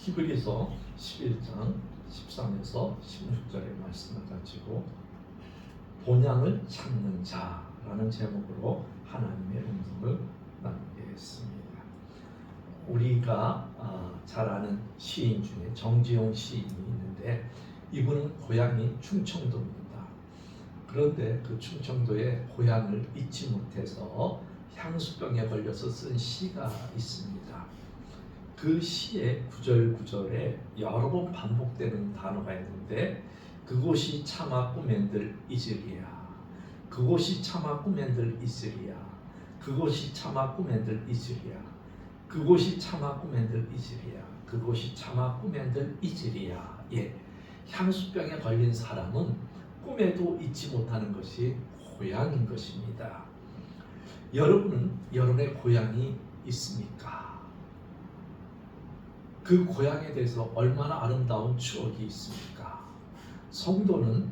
히브리서 11장 13에서 16절의 말씀을 가지고 본향을 찾는 자라는 제목으로 하나님의 음성을 나누겠습니다. 우리가 잘 아는 시인 중에 정지용 시인이 있는데 이분은 고향이 충청도입니다. 그런데 그 충청도의 고향을 잊지 못해서 향수병에 걸려서 쓴 시가 있습니다. 그 시의 구절구절에 여러 번 반복되는 단어가 있는데 그곳이 차마 꾸맨들 이즈리야, 그곳이 차마 꾸맨들 이즈리야, 그곳이 차마 꾸맨들 이즈리야, 그곳이 차마 꾸맨들 이즈리야, 그곳이 차마 꾸맨들 이즈리야. 예, 향수병에 걸린 사람은 꿈에도 잊지 못하는 것이 고향인 것입니다. 여러분은 여러분의 고향이 있습니까? 그 고향에 대해서 얼마나 아름다운 추억이 있습니까? 성도는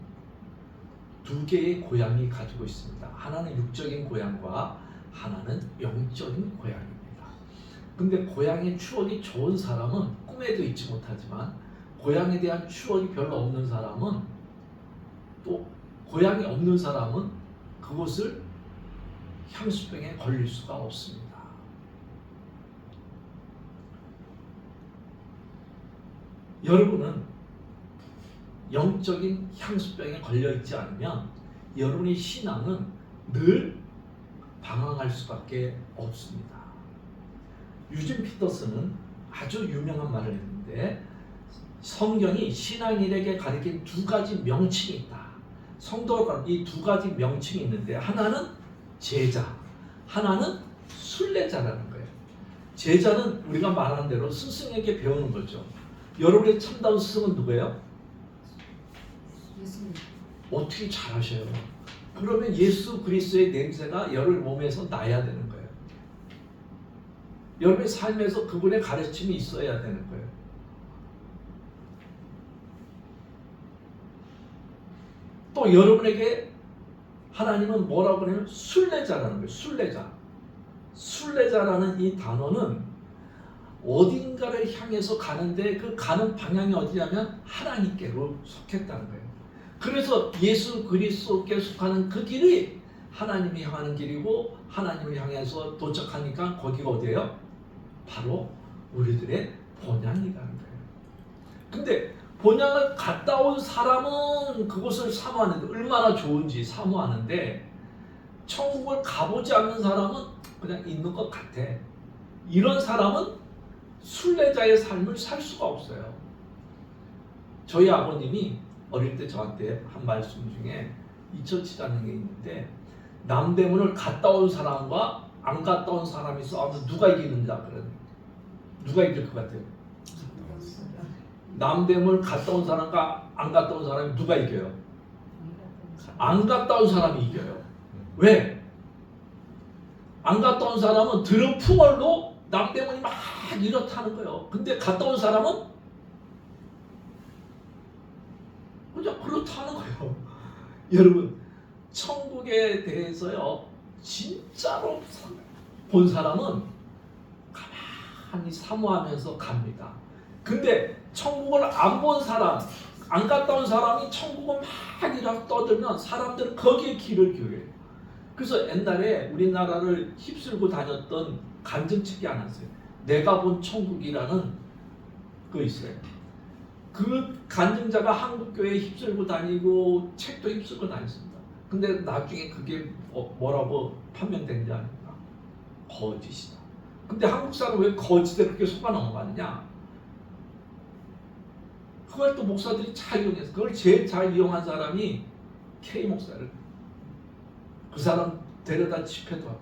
두 개의 고향이 가지고 있습니다. 하나는 육적인 고향과 하나는 영적인 고향입니다. 근데 고향의 추억이 좋은 사람은 꿈에도 잊지 못하지만 고향에 대한 추억이 별로 없는 사람은, 또 고향이 없는 사람은 그것을 향수병에 걸릴 수가 없습니다. 여러분은 영적인 향수병에 걸려있지 않으면 여러분의 신앙은 늘 방황할 수밖에 없습니다. 유진 피터슨은 아주 유명한 말을 했는데 성경이 신앙인에게 가리킨 두 가지 명칭이 있다. 성도가 이 두 가지 명칭이 있는데 하나는 제자, 하나는 순례자라는 거예요. 제자는 우리가 말한 대로 스승에게 배우는 거죠. 여러분의 참다운 스승은 누구예요? 예수님. 어떻게 잘하셔요? 그러면 예수 그리스도의 냄새가 여러분 몸에서 나야 되는 거예요. 여러분의 삶에서 그분의 가르침이 있어야 되는 거예요. 또 여러분에게 하나님은 뭐라고 하냐면 순례자라는 거예요. 순례자. 순례자라는 이 단어는 어딘가를 향해서 가는데 그 가는 방향이 어디냐면 하나님께로 속했다는 거예요. 그래서 예수 그리스도께 속하는 그 길이 하나님이 향하는 길이고 하나님을 향해서 도착하니까 거기가 어디예요? 바로 우리들의 본향이라는 거예요. 근데 본향을 갔다 온 사람은 그곳을 사모하는데 얼마나 좋은지 사모하는데 천국을 가보지 않는 사람은 그냥 있는 것 같아. 이런 사람은 순례자의 삶을 살 수가 없어요. 저희 아버님이 어릴 때 저한테 한 말씀 중에 잊혀지지 않는 게 있는데 남대문을 갔다 온 사람과 안 갔다 온 사람이 싸우면 누가 이기는가 그런, 누가 이길 것 같아요? 남대문을 갔다 온 사람과 안 갔다 온 사람이 누가 이겨요? 안 갔다 온 사람이 이겨요. 왜? 안 갔다 온 사람은 들은 풍월로 남대문이 막 이렇다는 거예요. 근데 갔다 온 사람은 그냥 그렇다는 거예요. 여러분, 천국에 대해서요 진짜로 본 사람은 가만히 사모하면서 갑니다. 근데 천국을 안 본 사람, 안 갔다 온 사람이 천국을 막 이렇게 떠들면 사람들은 거기에 귀를 기울여요. 그래서 옛날에 우리나라를 휩쓸고 다녔던 간증책이 하나 있어요. 내가 본 천국이라는 거 있어요. 그 간증자가 한국교회에 휩쓸고 다니고 책도 휩쓸고 다녔습니다. 근데 나중에 그게 뭐라고 판명된지 아닙니까? 거짓이다. 근데 한국 사람은 왜 거짓에 그렇게 속아 넘어갔냐? 그걸 또 목사들이 잘 이용해서, 그걸 제일 잘 이용한 사람이 K 목사를, 그 사람 데려다 집회도 하고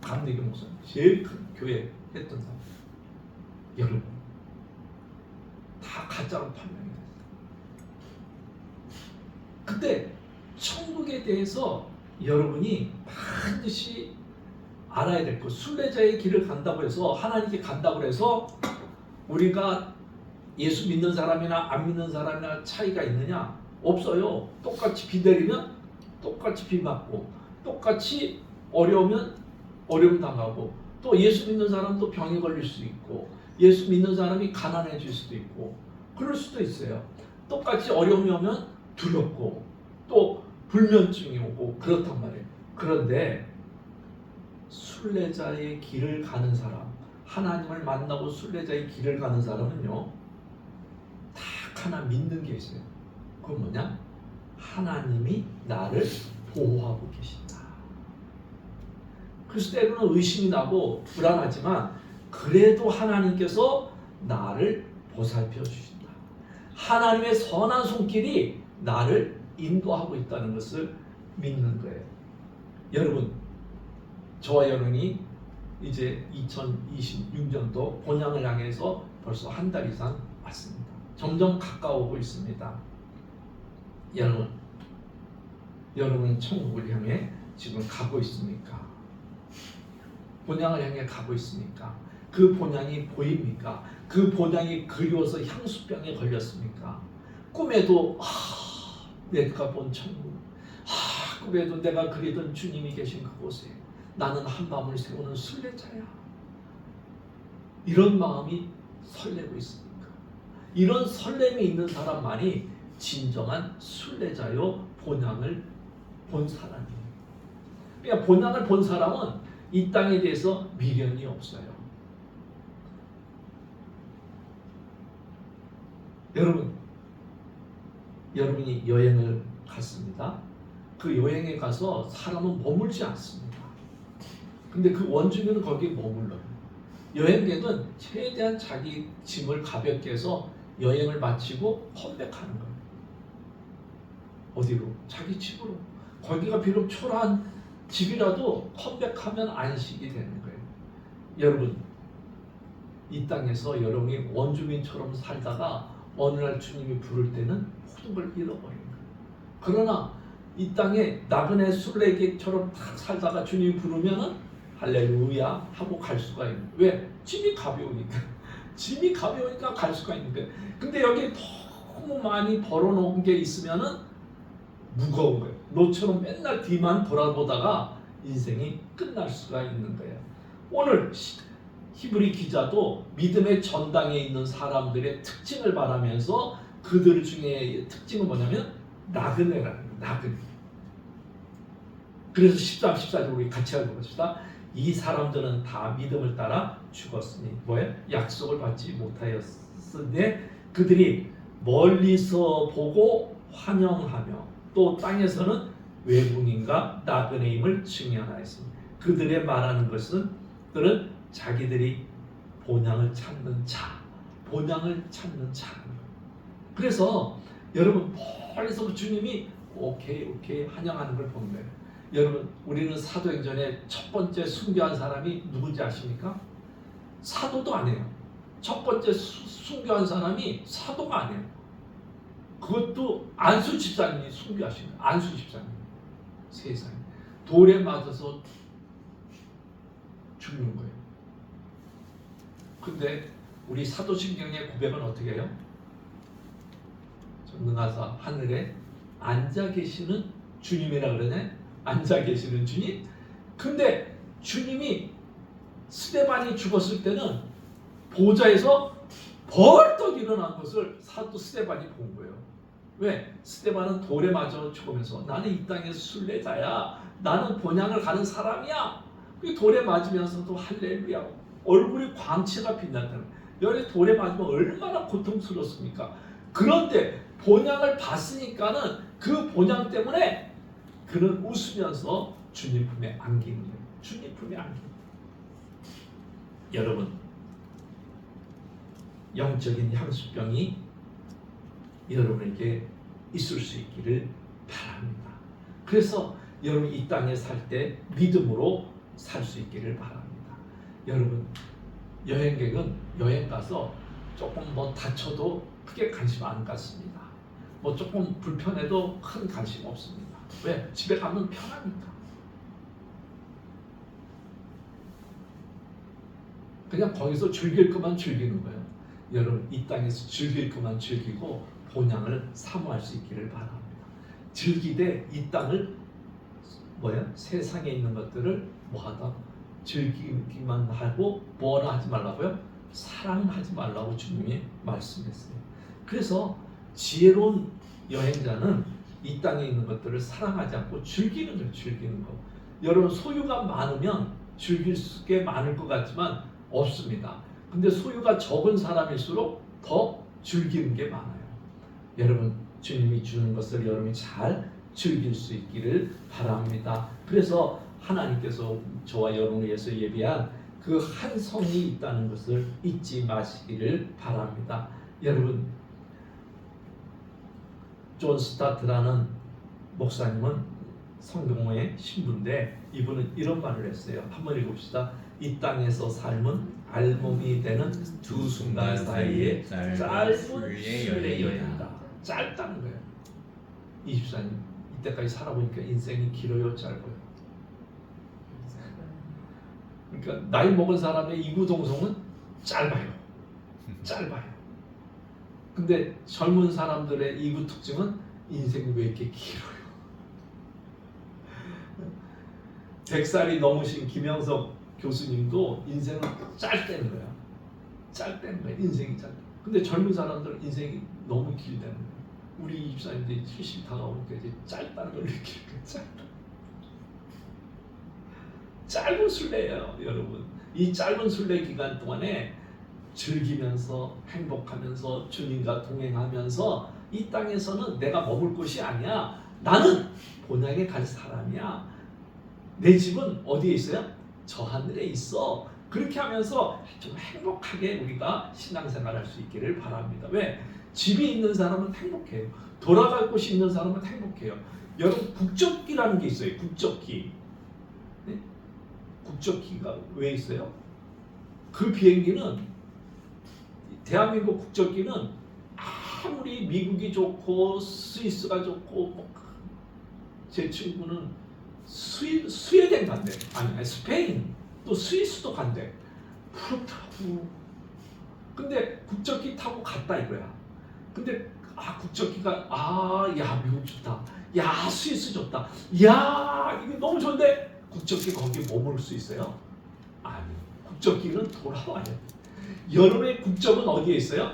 감리교 목사 제일 큰 교회 했던 사람. 여러분 다 가짜로 판명이 됐어요. 근데 천국에 대해서 여러분이 반드시 알아야 될 것, 순례자의 길을 간다고 해서 하나님께 간다고 해서 우리가 예수 믿는 사람이나 안 믿는 사람이나 차이가 있느냐? 없어요. 똑같이 비 내리면 똑같이 비 맞고, 똑같이 어려우면 어려움 당하고, 또 예수 믿는 사람도 병에 걸릴 수 있고, 예수 믿는 사람이 가난해질 수도 있고 그럴 수도 있어요. 똑같이 어려움이 오면 두렵고 또 불면증이 오고 그렇단 말이에요. 그런데 순례자의 길을 가는 사람, 하나님을 만나고 순례자의 길을 가는 사람은요, 딱 하나 믿는 게 있어요. 그건 뭐냐? 하나님이 나를 보호하고 계신다. 그래서 때로는 의심이 나고 불안하지만 그래도 하나님께서 나를 보살펴 주신다. 하나님의 선한 손길이 나를 인도하고 있다는 것을 믿는 거예요. 여러분, 저와 여러분이 이제 2026년도 본향을 향해서 벌써 한 달 이상 왔습니다. 점점 가까워오고 있습니다. 여러분 천국을 향해 지금 가고 있습니까? 본향을 향해 가고 있습니까? 그 본향이 보입니까? 그 본향이 그리워서 향수병에 걸렸습니까? 꿈에도 내가 본 천국, 꿈에도 내가 그리던 주님이 계신 그곳에 나는 한밤을 새우는 순례자야. 이런 마음이 설레고 있습니까? 이런 설렘이 있는 사람만이 진정한 순례자요 본향을 본 사람이에요. 그러니까 본향을 본 사람은 이 땅에 대해서 미련이 없어요. 여러분이 여행을 갔습니다. 그 여행에 가서 사람은 머물지 않습니다. 근데 그 원주민은 거기에 머물러요. 여행객은 최대한 자기 짐을 가볍게 해서 여행을 마치고 컴백하는 거예요. 어디로? 자기 집으로. 거기가 비록 초라한 집이라도 컴백하면 안식이 되는 거예요. 여러분, 이 땅에서 여러분이 원주민처럼 살다가 어느 날 주님이 부를 때는 모든 걸 잃어버리는 거예요. 그러나 이 땅에 나그네 순례객처럼 딱 살다가 주님이 부르면은 할렐루야 하고 갈 수가 있는 거예요. 왜? 짐이 가벼우니까. 짐이 가벼우니까 갈 수가 있는 거예요. 근데 여기 너무 많이 벌어놓은 게 있으면은 무거운 거예요. 너처럼 맨날 뒤만 돌아보다가 인생이 끝날 수가 있는 거예요. 오늘 히브리 기자도 믿음의 전당에 있는 사람들의 특징을 말하면서 그들 중에 특징은 뭐냐면 나그네라는 거예요. 나그네. 그래서 13, 14절 우리 같이 읽어봅시다. 이 사람들은 다 믿음을 따라 죽었으니 뭐예요? 약속을 받지 못하였으니 그들이 멀리서 보고 환영하며 또 땅에서는 외국인과 나그네임을 증언하였습니다. 그들의 말하는 것은 그들은 자기들이 본향을 찾는 자, 본향을 찾는 자. 그래서 여러분 멀리서 주님이 오케이 환영하는 걸 보는 거예요. 여러분, 우리는 사도행전에 첫 번째 순교한 사람이 누군지 아십니까? 사도도 아니에요. 첫 번째 순교한 사람이 사도가 아니에요. 그것도 안수 집사님이 순교하신 거예요. 안수 집사님. 세상에. 돌에 맞아서 죽는 거예요. 근데 우리 사도신경의 고백은 어떻게 해요? 전능하사 하늘에 앉아 계시는 주님이라 그러네. 앉아 계시는 주님. 근데 주님이 스데반이 죽었을 때는 보좌에서 벌떡 일어난 것을 사도 스데반이 본 거예요. 왜? 스데반은 돌에 맞아 죽으면서 나는 이 땅의 순례자야. 나는 본향을 가는 사람이야. 돌에 맞으면서도 할렐루야. 얼굴이 광채가 빛났다는 거예요. 여기 돌에 맞으면 얼마나 고통스럽습니까? 그런데 본향을 봤으니까는 그 본향 때문에 그는 웃으면서 주님 품에 안기는 거예요. 주님 품에 안기는 거예요. 여러분, 영적인 향수병이 여러분에게 있을 수 있기를 바랍니다. 그래서 여러분 이 땅에 살 때 믿음으로 살 수 있기를 바랍니다. 여러분, 여행객은 여행 가서 조금 다쳐도 크게 관심 안 갖습니다. 조금 불편해도 큰 관심 없습니다. 왜? 집에 가면 편하니까. 그냥 거기서 즐길 것만 즐기는 거예요. 여러분, 이 땅에서 즐길 것만 즐기고 본향을 사모할 수 있기를 바랍니다. 즐기되 이 땅을 세상에 있는 것들을 뭐하다 즐기기만 하고 뭐하나 하지 말라고요? 사랑하지 말라고 주님이 말씀했어요. 그래서 지혜로운 여행자는 이 땅에 있는 것들을 사랑하지 않고 즐기는 거예요. 즐기는 거. 여러분 소유가 많으면 즐길 게 많을 것 같지만 없습니다. 근데 소유가 적은 사람일수록 더 즐기는 게 많아요. 여러분 주님이 주는 것을 여러분이 잘 즐길 수 있기를 바랍니다. 그래서 하나님께서 저와 여러분을 위해서 예비한 그 한 성이 있다는 것을 잊지 마시기를 바랍니다. 여러분 존 스타트라는 목사님은 성경의 신부인데 이분은 이런 말을 했어요. 한번 읽읍시다. 이 땅에서 삶은 알몸이 되는 두 순간 사이에 짧은 순례 여행이다. 짧다는 거예요. 24년 이때까지 살아보니까 인생이 길어요, 짧아요? 그러니까 나이 먹은 사람의 이구동성은 짧아요. 짧아요. 근데 젊은 사람들의 이구 특징은 인생이 왜 이렇게 길어요? 100살이 넘으신 김영석 교수님도 인생은 짧다는 거야. 짧다는 거야. 인생이 짧다. 근데 젊은 사람들은 인생이 너무 길다는 거야. 우리 입사님들이 70 다가오니까 이제 짧다는 걸 느끼는 거야. 짧은 순례예요, 여러분. 이 짧은 순례 기간 동안에 즐기면서 행복하면서 주님과 동행하면서 이 땅에서는 내가 머물 곳이 아니야. 나는 본향에 갈 사람이야. 내 집은 어디에 있어요? 저 하늘에 있어. 그렇게 하면서 좀 행복하게 우리가 신앙생활할 수 있기를 바랍니다. 왜? 집이 있는 사람은 행복해요. 돌아갈 곳이 있는 사람은 행복해요. 여러분 국적기라는 게 있어요. 국적기. 네? 국적기가 왜 있어요? 그 비행기는 대한민국 국적기는 아무리 미국이 좋고 스위스가 좋고 제 친구는 스웨덴 간대. 아니 스페인 또 스위스도 간대. 그렇다고. 근데 국적기 타고 갔다 이거야. 근데 국적기가 야 미국 좋다. 야 스위스 좋다. 야 이거 너무 좋은데 국적기 거기 머물 수 있어요? 아니. 국적기는 돌아와야 돼. 여러분의 국적은 어디에 있어요?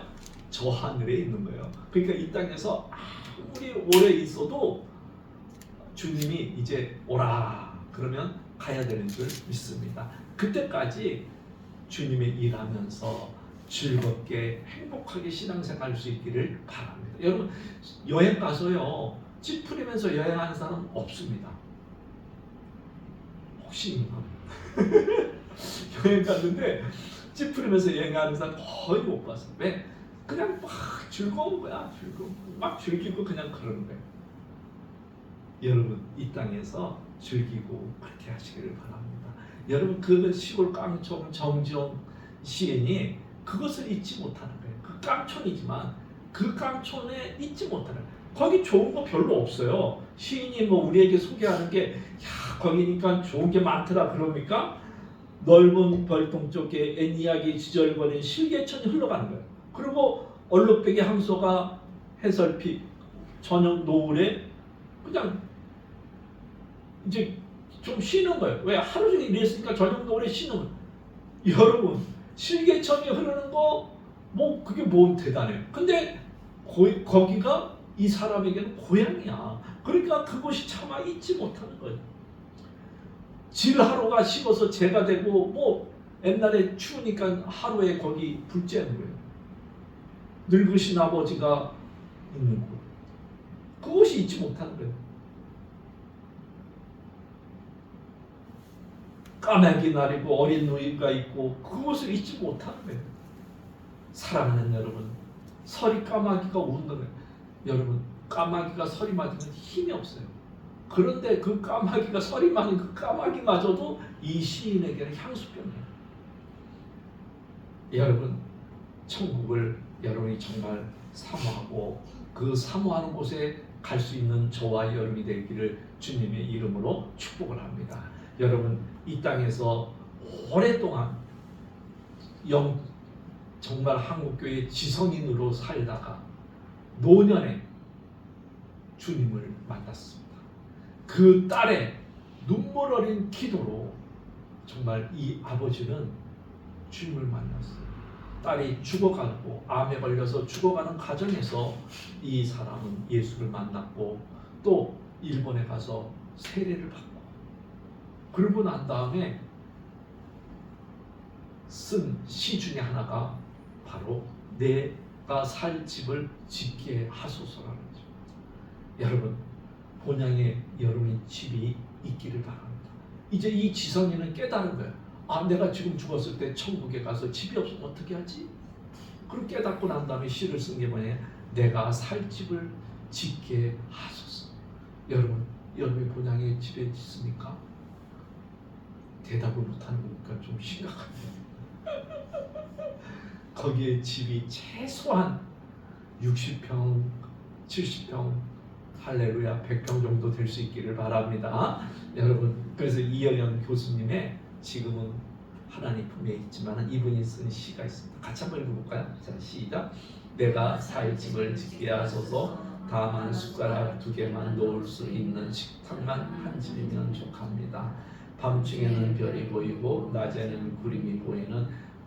저 하늘에 있는 거예요. 그러니까 이 땅에서 아무리 오래 있어도 주님이 이제 오라 그러면 가야 되는 줄 믿습니다. 그때까지 주님의 일하면서 즐겁게 행복하게 신앙생활 할 수 있기를 바랍니다. 여러분 여행 가서요 찌푸리면서 여행하는 사람 없습니다. 혹시 있나? 여행 갔는데 찌푸리면서 여행하는 사람 거의 못 봤어요. 왜? 그냥 막 즐거운 거야. 막 즐기고 그냥 그러는 거예요. 여러분 이 땅에서 즐기고 그렇게 하시기를 바랍니다. 여러분 그 시골 깡촌 정지용 시인이 그것을 잊지 못하는 거예요. 그 깡촌이지만 그 깡촌에 잊지 못하는 거예요. 거기 좋은 거 별로 없어요. 시인이 뭐 우리에게 소개하는 게 거기니까 좋은 게 많더라 그럽니까? 넓은 벌통 쪽에 애니악이 지절거린 실개천이 흘러가는 거예요. 그리고 얼룩배기 함소가 해설피 저녁 노을에 그냥 이제 좀 쉬는 거예요. 왜? 하루 종일 일했으니까 저녁 노을에 쉬는 거예요. 여러분 실개천이 흐르는 거 뭐 그게 뭐 대단해요. 근데 거기가 이 사람에게는 고향이야. 그러니까 그곳이 차마 잊지 못하는 거예요. 질하루가 식어서 재가 되고 뭐 옛날에 추우니까 하루에 거기 불 쬐는 거예요. 늙으신 아버지가 있는 곳. 그것이 잊지 못하는 거예요. 까마귀 날이고 어린 누이가 있고 그것을 잊지 못하는 거예요. 사랑하는 여러분, 설이 까마귀가 우는 거예요. 여러분, 까마귀가 설이 맞으면 힘이 없어요. 그런데 그 까마귀가 설이 맞은 그 까마귀마저도 이 시인에게는 향수병이에요. 여러분, 천국을 여러분이 정말 사모하고 그 사모하는 곳에 갈 수 있는 저와 여러분이 되기를 주님의 이름으로 축복을 합니다. 여러분 이 땅에서 오랫동안 정말 한국교회 지성인으로 살다가 노년에 주님을 만났습니다. 그 딸의 눈물 어린 기도로 정말 이 아버지는 주님을 만났어요. 딸이 죽어가고 암에 걸려서 죽어가는 과정에서 이 사람은 예수를 만났고 또 일본에 가서 세례를 받고 그러고 난 다음에 쓴 시 중에 하나가 바로 내가 살 집을 짓게 하소서라는 거죠. 여러분, 본향에 여러분의 집이 있기를 바랍니다. 이제 이 지성이는 깨달은 거예요. 아, 내가 지금 죽었을 때 천국에 가서 집이 없으면 어떻게 하지? 그걸 깨닫고 난 다음에 시를 쓴 게 뭐냐? 내가 살 집을 짓게 하소서. 여러분, 여러분의 본향에 집에 있습니까? 대답을 못하는 거니까 좀 심각합니다. 거기에 집이 최소한 60평, 70평, 할렐루야 100평 정도 될 수 있기를 바랍니다. 여러분, 그래서 이영현 교수님의 지금은 하나님 품에 있지만 이분이 쓴 시가 있습니다. 같이 한번 읽어볼까요? 자, 시작. 내가 살 집을 짓게 하소서. 다만 숟가락 2개만 놓을 수 있는 식탁만 한 집이면 족합니다. 밤중에는 별이 보이고 낮에는 구름이 보이는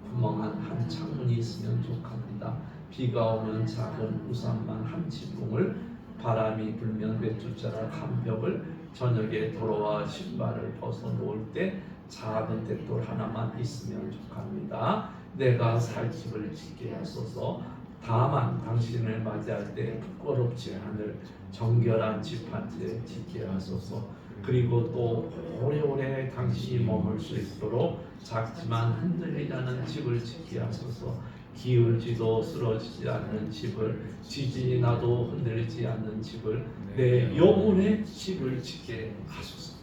구멍한 한 창문이 있으면 족합니다. 비가 오면 작은 우산만 한 지붕을, 바람이 불면 외투자락 한 벽을, 저녁에 돌아와 신발을 벗어 놓을 때 작은 맷돌 하나만 있으면 족합니다. 내가 살 집을 짓게 하소서. 다만 당신을 맞이할 때 부끄럽지 않을 정결한 집 한 채 짓게 하소서. 그리고 또 오래오래 당신이 머물 수 있도록 작지만 흔들리지 않는 집을 짓게 하소서. 기울지도 쓰러지지 않는 집을, 지진이 나도 흔들리지 않는 집을, 내 영혼의 집을 짓게 하소서.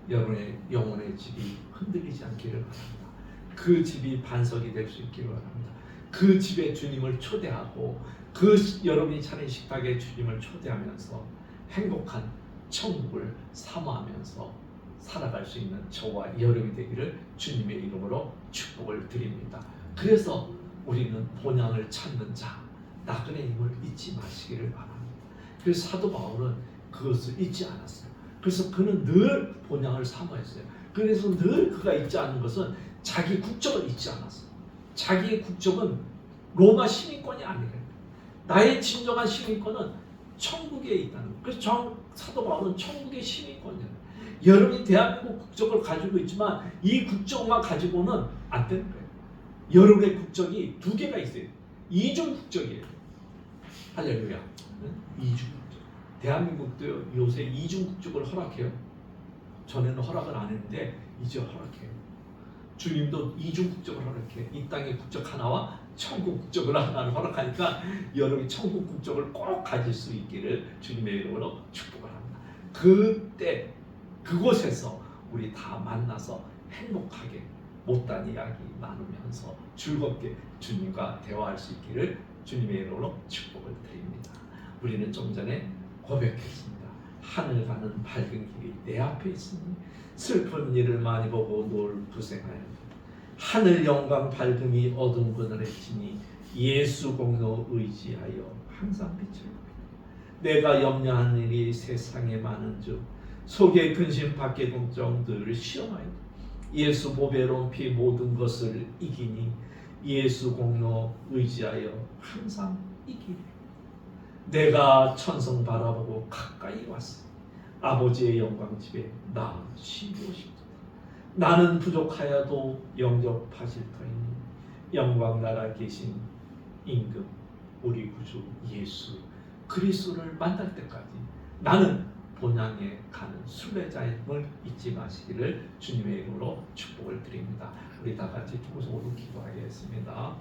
여러분의 영혼의 집이 흔들리지 않기를 바랍니다. 그 집이 반석이 될 수 있기를 바랍니다. 그 집에 주님을 초대하고 여러분이 차린 식탁에 주님을 초대하면서 행복한 천국을 사모하면서 살아갈 수 있는 저와 여러분이 되기를 주님의 이름으로 축복을 드립니다. 그래서 우리는 본향을 찾는 자, 나그네 힘을 잊지 마시기를 바랍니다. 그래서 사도 바울은 그것을 잊지 않았어요. 그래서 그는 늘 본향을 사모했어요. 그래서 늘 그가 잊지 않는 것은 자기 국적을 잊지 않았어요. 자기의 국적은 로마 시민권이 아니에요. 나의 진정한 시민권은 천국에 있다는 거예요. 그래서 사도 바울은 천국의 시민권이에요. 여러분이 대한민국 국적을 가지고 있지만 이 국적만 가지고는 안 되는 거예요. 여러분의 국적이 2개가 있어요. 이중 국적이에요. 할렐루야. 이중 국적. 대한민국도 요새 이중 국적을 허락해요. 전에는 허락을 안 했는데 이제 허락해요. 주님도 이중 국적을 허락해. 이 땅의 국적 하나와 천국 국적을 하나를 허락하니까 여러분이 천국 국적을 꼭 가질 수 있기를 주님의 이름으로 축복을 합니다. 그때 그곳에서 우리 다 만나서 행복하게 못다한 이야기 나누면서 즐겁게 주님과 대화할 수 있기를 주님의 이름으로 축복을 드립니다. 우리는 좀 전에 고백했습니다. 하늘 가는 밝은 길이 내 앞에 있으니 슬픈 일을 많이 보고 늘 고생하여 하늘 영광 밝음이 어두운 그늘에 지니 예수 공로 의지하여 항상 빛을 보이라. 내가 염려한 일이 세상에 많은 즉 속에 근심 밖에 걱정 늘 시험하여 예수 보배로운 피 모든 것을 이기니 예수 공로 의지하여 항상 이기리. 내가 천성 바라보고 가까이 왔으니 아버지의 영광 집에 나 쉬고 싶다. 나는 부족하여도 영접하실 터이니 영광 나라 계신 임금 우리 구주 예수 그리스도를 만날 때까지 나는 본향에 가는 순례자임을 잊지 마시기를 주님의 이름으로 축복을 드립니다. 우리 다 같이 통성으로 기도하겠습니다.